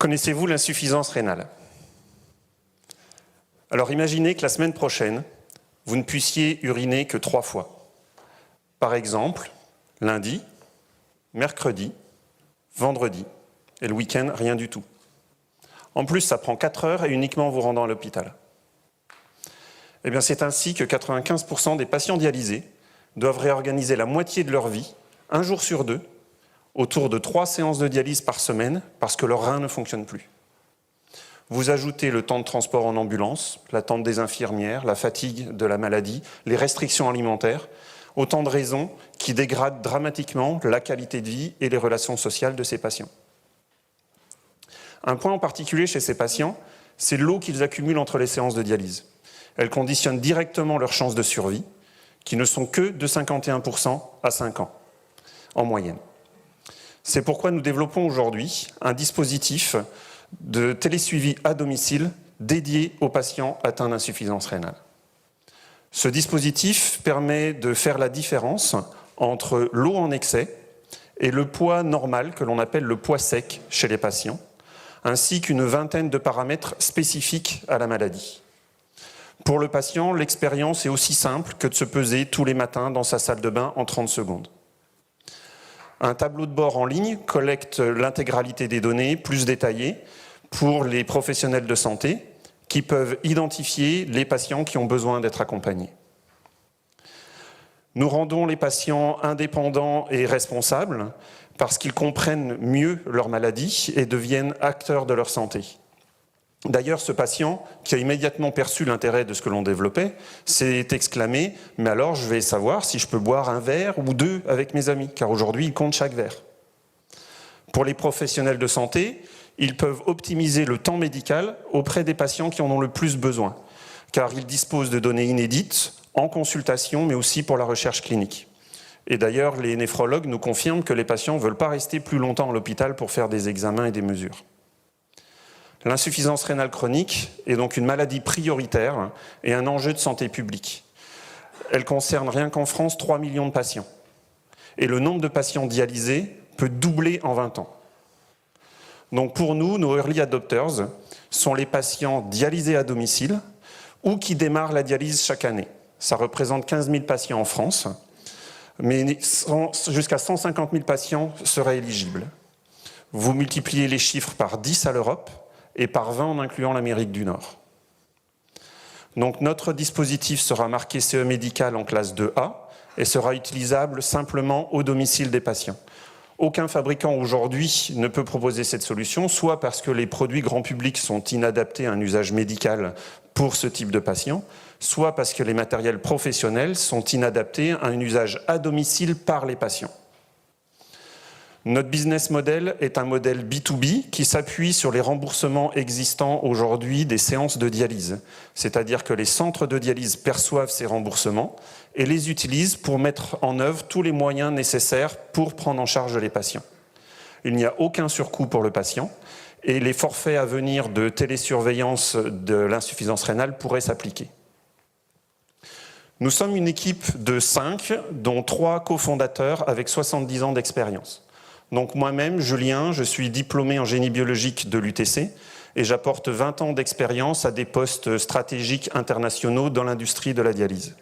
Connaissez-vous l'insuffisance rénale? Alors imaginez que la semaine prochaine, vous ne puissiez uriner que 3 fois. Par exemple, lundi, mercredi, vendredi, et le week-end, rien du tout. En plus, ça prend 4 heures et uniquement en vous rendant à l'hôpital. Eh bien, c'est ainsi que 95% des patients dialysés doivent réorganiser la moitié de leur vie, 1 jour sur 2, autour de 3 séances de dialyse par semaine, parce que leur rein ne fonctionne plus. Vous ajoutez le temps de transport en ambulance, l'attente des infirmières, la fatigue de la maladie, les restrictions alimentaires, autant de raisons qui dégradent dramatiquement la qualité de vie et les relations sociales de ces patients. Un point en particulier chez ces patients, c'est l'eau qu'ils accumulent entre les séances de dialyse. Elle conditionne directement leurs chances de survie, qui ne sont que de 51% à 5 ans, en moyenne. C'est pourquoi nous développons aujourd'hui un dispositif de télésuivi à domicile dédié aux patients atteints d'insuffisance rénale. Ce dispositif permet de faire la différence entre l'eau en excès et le poids normal, que l'on appelle le poids sec chez les patients, ainsi qu'une vingtaine de paramètres spécifiques à la maladie. Pour le patient, l'expérience est aussi simple que de se peser tous les matins dans sa salle de bain en 30 secondes. Un tableau de bord en ligne collecte l'intégralité des données plus détaillées pour les professionnels de santé qui peuvent identifier les patients qui ont besoin d'être accompagnés. Nous rendons les patients indépendants et responsables parce qu'ils comprennent mieux leur maladie et deviennent acteurs de leur santé. D'ailleurs, ce patient, qui a immédiatement perçu l'intérêt de ce que l'on développait, s'est exclamé « Mais alors, je vais savoir si je peux boire un verre ou 2 avec mes amis, car aujourd'hui, ils comptent chaque verre. » Pour les professionnels de santé, ils peuvent optimiser le temps médical auprès des patients qui en ont le plus besoin, car ils disposent de données inédites, en consultation, mais aussi pour la recherche clinique. Et d'ailleurs, les néphrologues nous confirment que les patients ne veulent pas rester plus longtemps à l'hôpital pour faire des examens et des mesures. L'insuffisance rénale chronique est donc une maladie prioritaire et un enjeu de santé publique. Elle concerne rien qu'en France 3 millions de patients. Et le nombre de patients dialysés peut doubler en 20 ans. Donc pour nous, nos early adopters sont les patients dialysés à domicile ou qui démarrent la dialyse chaque année. Ça représente 15 000 patients en France, mais jusqu'à 150 000 patients seraient éligibles. Vous multipliez les chiffres par 10 à l'Europe, et par 20 en incluant l'Amérique du Nord. Donc notre dispositif sera marqué CE médical en classe 2A et sera utilisable simplement au domicile des patients. Aucun fabricant aujourd'hui ne peut proposer cette solution, soit parce que les produits grand public sont inadaptés à un usage médical pour ce type de patient, soit parce que les matériels professionnels sont inadaptés à un usage à domicile par les patients. Notre business model est un modèle B2B qui s'appuie sur les remboursements existants aujourd'hui des séances de dialyse. C'est-à-dire que les centres de dialyse perçoivent ces remboursements et les utilisent pour mettre en œuvre tous les moyens nécessaires pour prendre en charge les patients. Il n'y a aucun surcoût pour le patient et les forfaits à venir de télésurveillance de l'insuffisance rénale pourraient s'appliquer. Nous sommes une équipe de 5, dont 3 cofondateurs avec 70 ans d'expérience. Donc moi-même, Julien, je suis diplômé en génie biologique de l'UTC et j'apporte 20 ans d'expérience à des postes stratégiques internationaux dans l'industrie de la dialyse.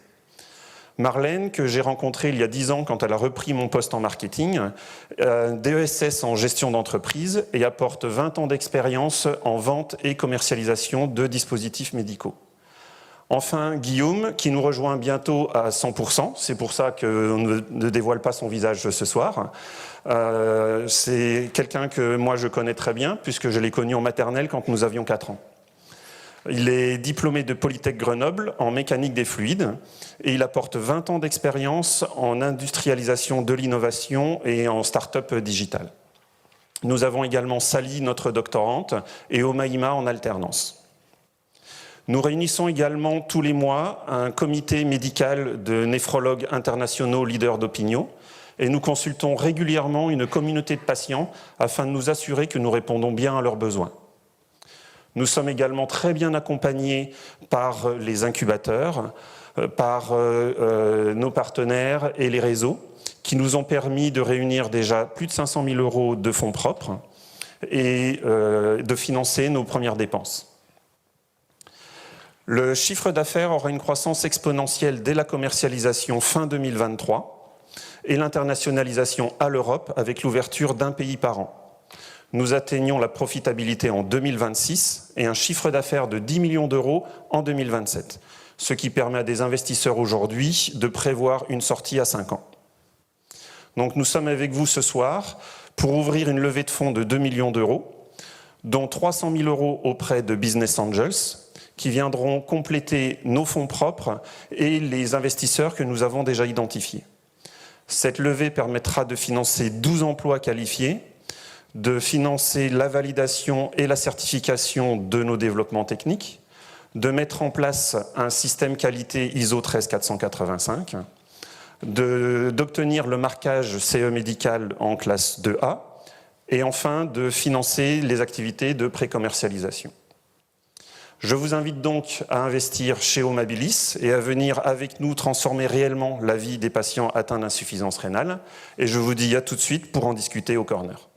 Marlène, que j'ai rencontrée il y a 10 ans quand elle a repris mon poste en marketing, DESS en gestion d'entreprise et apporte 20 ans d'expérience en vente et commercialisation de dispositifs médicaux. Enfin, Guillaume, qui nous rejoint bientôt à 100%, c'est pour ça qu'on ne dévoile pas son visage ce soir. C'est quelqu'un que moi je connais très bien, puisque je l'ai connu en maternelle quand nous avions 4 ans. Il est diplômé de Polytech Grenoble en mécanique des fluides, et il apporte 20 ans d'expérience en industrialisation de l'innovation et en start-up digital. Nous avons également Sally, notre doctorante, et Omaïma en alternance. Nous réunissons également tous les mois un comité médical de néphrologues internationaux leaders d'opinion et nous consultons régulièrement une communauté de patients afin de nous assurer que nous répondons bien à leurs besoins. Nous sommes également très bien accompagnés par les incubateurs, par nos partenaires et les réseaux qui nous ont permis de réunir déjà plus de 500 000 € de fonds propres et de financer nos premières dépenses. Le chiffre d'affaires aura une croissance exponentielle dès la commercialisation fin 2023 et l'internationalisation à l'Europe avec l'ouverture d'un pays par an. Nous atteignons la profitabilité en 2026 et un chiffre d'affaires de 10 millions d'euros en 2027, ce qui permet à des investisseurs aujourd'hui de prévoir une sortie à 5 ans. Donc nous sommes avec vous ce soir pour ouvrir une levée de fonds de 2 millions d'euros, dont 300 000 euros auprès de Business Angels, qui viendront compléter nos fonds propres et les investisseurs que nous avons déjà identifiés. Cette levée permettra de financer 12 emplois qualifiés, de financer la validation et la certification de nos développements techniques, de mettre en place un système qualité ISO 13485, d'obtenir le marquage CE médical en classe 2A, et enfin de financer les activités de pré-commercialisation. Je vous invite donc à investir chez Omabilis et à venir avec nous transformer réellement la vie des patients atteints d'insuffisance rénale. Et je vous dis à tout de suite pour en discuter au corner.